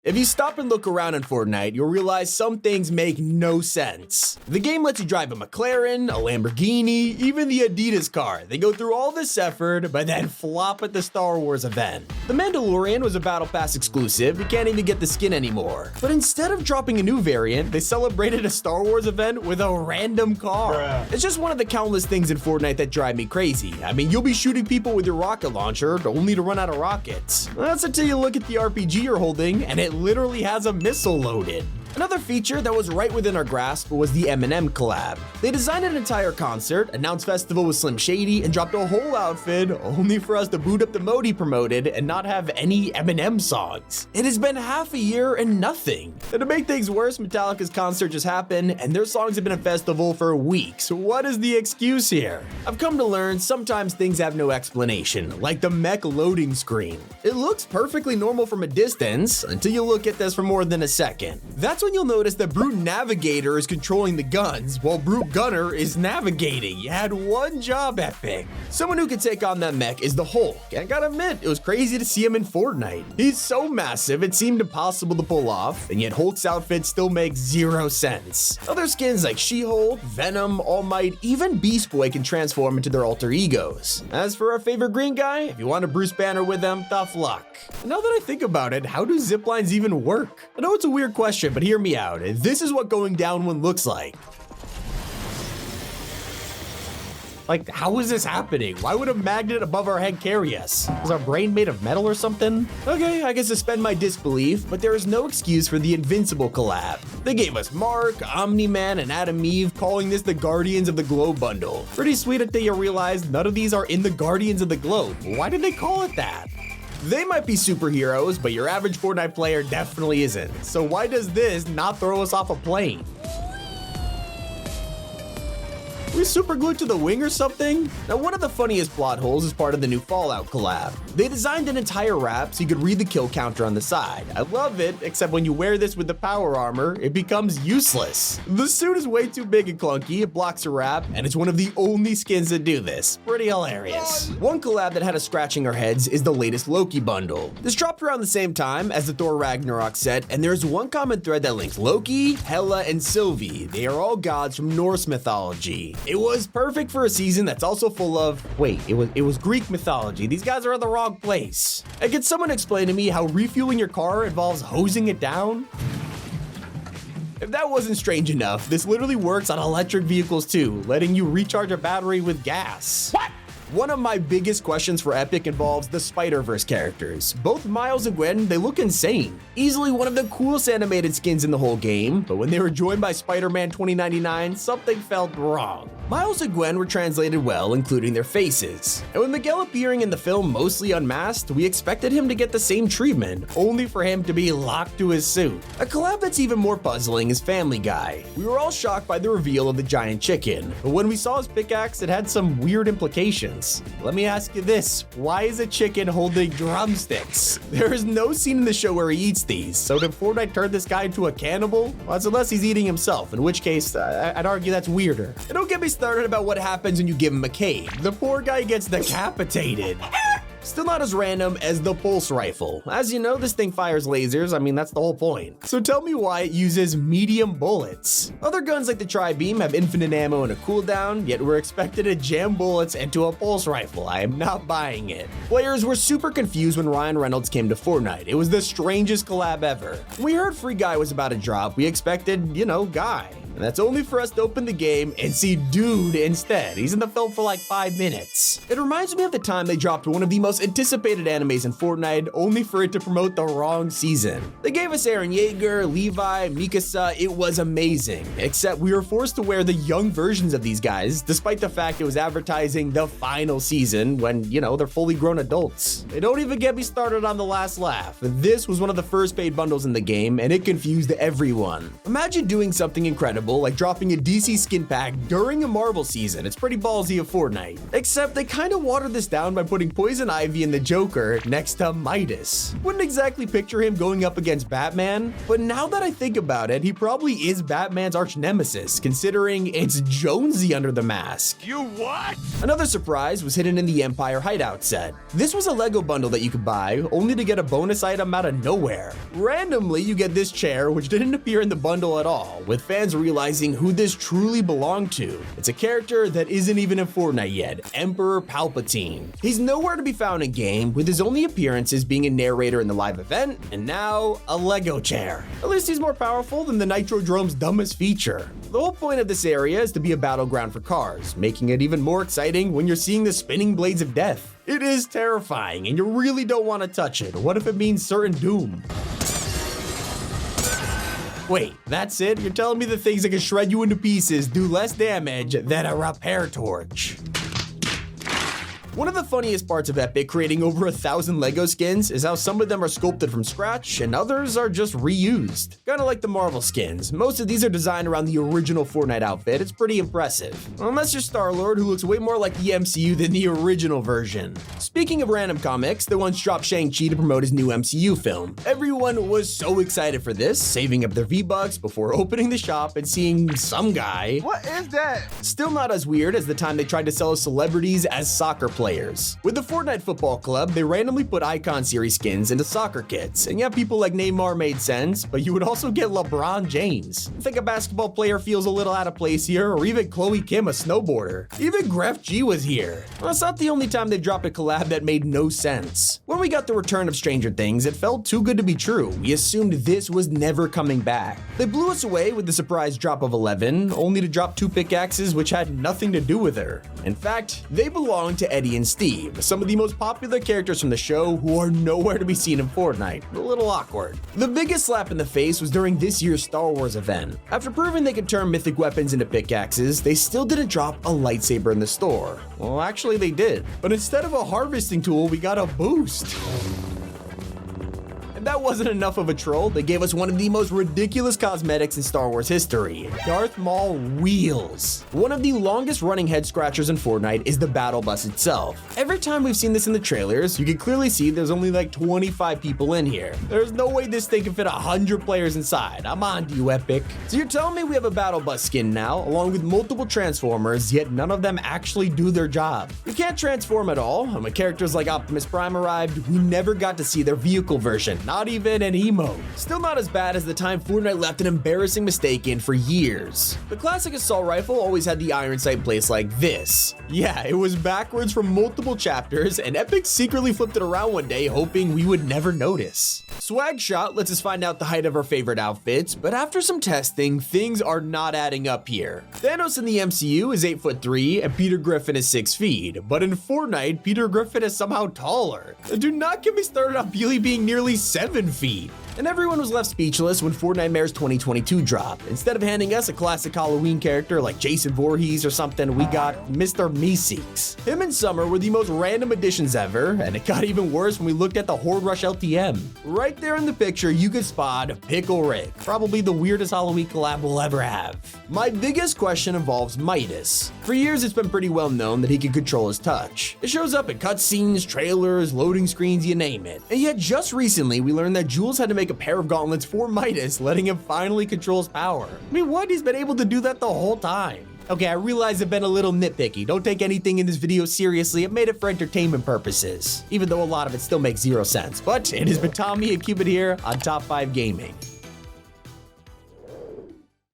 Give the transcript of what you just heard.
If you stop and look around in Fortnite, you'll realize some things make no sense. The game lets you drive a McLaren, a Lamborghini, even the Adidas car. They go through all this effort, but then flop at the Star Wars event. The Mandalorian was a Battle Pass exclusive, you can't even get the skin anymore. But instead of dropping a new variant, they celebrated a Star Wars event with a random car. Bruh. It's just one of the countless things in Fortnite that drive me crazy. I mean, you'll be shooting people with your rocket launcher, only to run out of rockets. That's until you look at the RPG you're holding, and it literally has a missile loaded. Another feature that was right within our grasp was the Eminem collab. They designed an entire concert, announced festival with Slim Shady, and dropped a whole outfit only for us to boot up the mode he promoted and not have any Eminem songs. It has been half a year and nothing. And to make things worse, Metallica's concert just happened and their songs have been at festival for weeks. What is the excuse here? I've come to learn sometimes things have no explanation, like the mech loading screen. It looks perfectly normal from a distance until you look at this for more than a second. That's when you'll notice that Brute Navigator is controlling the guns, while Brute Gunner is navigating. You had one job, Epic. Someone who could take on that mech is the Hulk, and I gotta admit, it was crazy to see him in Fortnite. He's so massive, it seemed impossible to pull off, and yet Hulk's outfit still makes zero sense. Other skins like She-Hulk, Venom, All Might, even Beast Boy can transform into their alter egos. As for our favorite green guy, if you want a Bruce Banner with them, tough luck. Now that I think about it, how do ziplines even work? I know it's a weird question, but hear me out. This is what going down one looks like. Like, how is this happening? Why would a magnet above our head carry us? Is our brain made of metal or something? Okay, I can suspend my disbelief, but there is no excuse for the Invincible collab. They gave us Mark, Omni-Man, and Adam Eve, calling this the Guardians of the Globe bundle. Pretty sweet until you realize none of these are in the Guardians of the Globe. Why did they call it that? They might be superheroes, but your average Fortnite player definitely isn't. So why does this not throw us off a plane? We super glued to the wing or something? Now, one of the funniest plot holes is part of the new Fallout collab. They designed an entire wrap so you could read the kill counter on the side. I love it, except when you wear this with the power armor, it becomes useless. The suit is way too big and clunky, it blocks a wrap, and it's one of the only skins that do this. Pretty hilarious. One collab that had us scratching our heads is the latest Loki bundle. This dropped around the same time as the Thor Ragnarok set, and there's one common thread that links Loki, Hela, and Sylvie. They are all gods from Norse mythology. It was perfect for a season that's also full of, wait, it was Greek mythology. These guys are in the wrong place. And can someone explain to me how refueling your car involves hosing it down? If that wasn't strange enough, this literally works on electric vehicles too, letting you recharge a battery with gas. What? One of my biggest questions for Epic involves the Spider-Verse characters. Both Miles and Gwen, they look insane. Easily one of the coolest animated skins in the whole game, but when they were joined by Spider-Man 2099, something felt wrong. Miles and Gwen were translated well, including their faces. And with Miguel appearing in the film mostly unmasked, we expected him to get the same treatment, only for him to be locked to his suit. A collab that's even more puzzling is Family Guy. We were all shocked by the reveal of the giant chicken, but when we saw his pickaxe, it had some weird implications. Let me ask you this, why is a chicken holding drumsticks? There is no scene in the show where he eats these, so did Fortnite turn this guy into a cannibal? Well, that's unless he's eating himself, in which case, I'd argue that's weirder. And don't get me started about what happens when you give him a cave. The poor guy gets decapitated. Still not as random as the pulse rifle. As you know, this thing fires lasers. I mean, that's the whole point. So tell me why it uses medium bullets. Other guns like the Tri-Beam have infinite ammo and a cooldown, yet we're expected to jam bullets into a pulse rifle. I am not buying it. Players were super confused when Ryan Reynolds came to Fortnite. It was the strangest collab ever. When we heard Free Guy was about to drop, we expected, you know, Guy. And that's only for us to open the game and see Dude instead. He's in the film for like 5 minutes. It reminds me of the time they dropped one of the most anticipated animes in Fortnite, only for it to promote the wrong season. They gave us Eren Yeager, Levi, Mikasa. It was amazing, except we were forced to wear the young versions of these guys, despite the fact it was advertising the final season when, you know, they're fully grown adults. They don't even get me started on the last laugh. This was one of the first paid bundles in the game, and it confused everyone. Imagine doing something incredible incredible, like dropping a DC skin pack during a Marvel season. It's pretty ballsy of Fortnite. Except they kind of watered this down by putting Poison Ivy and the Joker next to Midas. Wouldn't exactly picture him going up against Batman, but now that I think about it, he probably is Batman's arch nemesis, considering it's Jonesy under the mask. You what? Another surprise was hidden in the Empire hideout set. This was a Lego bundle that you could buy, only to get a bonus item out of nowhere. Randomly, you get this chair, which didn't appear in the bundle at all, with fans realizing who this truly belonged to. It's a character that isn't even in Fortnite yet, Emperor Palpatine. He's nowhere to be found in-game, with his only appearances being a narrator in the live event, and now a Lego chair. At least he's more powerful than the Nitro drone's dumbest feature. The whole point of this area is to be a battleground for cars, making it even more exciting when you're seeing the spinning blades of death. It is terrifying, and you really don't want to touch it. What if it means certain doom? Wait, that's it? You're telling me the things that can shred you into pieces do less damage than a repair torch? One of the funniest parts of Epic creating over 1,000 Lego skins is how some of them are sculpted from scratch and others are just reused. Kinda like the Marvel skins. Most of these are designed around the original Fortnite outfit. It's pretty impressive. Unless you're Star-Lord, who looks way more like the MCU than the original version. Speaking of random comics, they once dropped Shang-Chi to promote his new MCU film. Everyone was so excited for this, saving up their V-Bucks before opening the shop and seeing some guy. What is that? Still not as weird as the time they tried to sell celebrities as soccer players. With the Fortnite Football Club, they randomly put Icon Series skins into soccer kits, and yeah, people like Neymar made sense, but you would also get LeBron James. I think a basketball player feels a little out of place here, or even Chloe Kim, a snowboarder. Even Gref G was here. Well, it's not the only time they dropped a collab that made no sense. When we got the return of Stranger Things, it felt too good to be true. We assumed this was never coming back. They blew us away with the surprise drop of 11, only to drop 2 pickaxes which had nothing to do with her. In fact, they belonged to Eddie and Steve, some of the most popular characters from the show who are nowhere to be seen in Fortnite. A little awkward. The biggest slap in the face was during this year's Star Wars event. After proving they could turn mythic weapons into pickaxes, they still didn't drop a lightsaber in the store. Well, actually they did. But instead of a harvesting tool, we got a boost. If that wasn't enough of a troll, they gave us one of the most ridiculous cosmetics in Star Wars history, Darth Maul wheels. One of the longest running head scratchers in Fortnite is the battle bus itself. Every time we've seen this in the trailers, you can clearly see there's only like 25 people in here. There's no way this thing can fit 100 players inside. I'm on to you, Epic. So you're telling me we have a battle bus skin now, along with multiple transformers, yet none of them actually do their job. You can't transform at all, and when characters like Optimus Prime arrived, we never got to see their vehicle version. Not even an emote. Still not as bad as the time Fortnite left an embarrassing mistake in for years. The classic assault rifle always had the iron sight placed like this. Yeah, it was backwards from multiple chapters, and Epic secretly flipped it around one day hoping we would never notice. Swag Shot lets us find out the height of our favorite outfits, but after some testing, things are not adding up here. Thanos in the MCU is 8'3" and Peter Griffin is 6 feet, but in Fortnite, Peter Griffin is somehow taller. Do not get me started on Beely being nearly 7 feet. And everyone was left speechless when Fortnitemares 2022 dropped. Instead of handing us a classic Halloween character like Jason Voorhees or something, we got Mr. Meeseeks. Him and Summer were the most random additions ever, and it got even worse when we looked at the Horde Rush LTM. Right there in the picture, you could spot Pickle Rick, probably the weirdest Halloween collab we'll ever have. My biggest question involves Midas. For years, it's been pretty well known that he can control his touch. It shows up in cutscenes, trailers, loading screens, you name it. And yet just recently, we learned that Jules had to make a pair of gauntlets for Midas, letting him finally control his power. I mean, what? He's been able to do that the whole time. Okay, I realize I've been a little nitpicky. Don't take anything in this video seriously. I made it for entertainment purposes, even though a lot of it still makes 0 sense. But it has been Tommy and Cupid here on Top 5 Gaming.